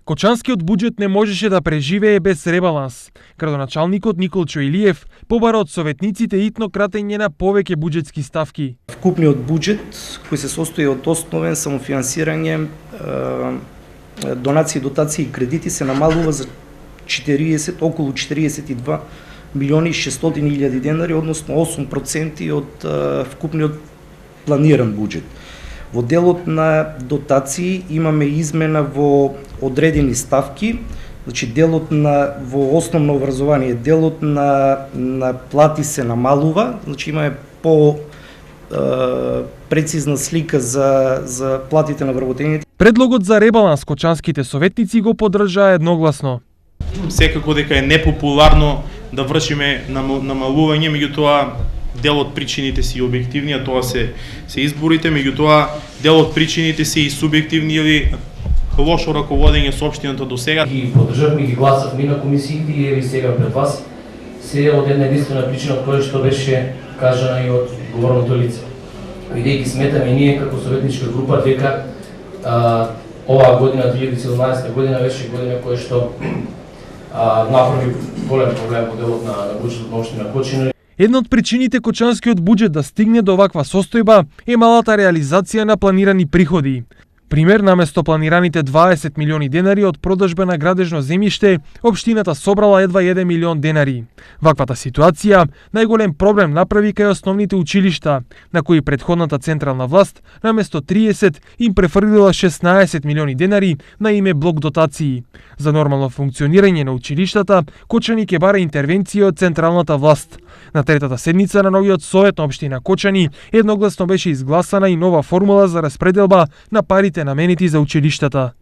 Кочанскиот буџет не можеше да преживее без ребаланс. Градоначалникот Николчо Илиев побара од советниците итно кратење на повеќе буџетски ставки. Вкупниот буџет, кој се состои од основен самофинансирање, донации, дотации и кредити, се намалува за околу 42 милиони 600 илјади денари, односно 8% од вкупниот планиран буџет. Во делот на дотации имаме измена во одредени ставки, значи делот во основно образование, делот на плати се намалува, значи имаме прецизна слика за платите на вработените. Предлогот за ребаланс кочанските советници го поддржаа едногласно. Секако дека е непопуларно да вршиме намалување, меѓутоа дел од причините се и објективни, а тоа се изборите, меѓутоа дел од причините се и субјективни или лошо раководење со општината до сега. Ги поддржавме, ги гласавме на комисиите и еви сега пред вас се од една единствена причина која што беше кажана и од говорното лице. Бидејќи сметаме ние како советничка група дека оваа година, 2017 година, беше година која што направи голем проблем во делот на буџетот на општина Кочина. Една од причините кочанскиот буџет да стигне до ваква состојба е малата реализација на планирани приходи. Пример, наместо планираните 20 милиони денари од продажба на градежно земјиште, општината собрала едва 1 милион денари. Ваквата ситуација најголем проблем направи кај основните училишта, на кои претходната централна власт наместо 30 им префрлила 16 милиони денари на име блок дотации. За нормално функционирање на училиштата, Кочани ќе бара интервенција од централната власт. На третата седница на новиот совет на општина Кочани едногласно беше изгласана и нова формула за распределба на парите наменети за училиштата.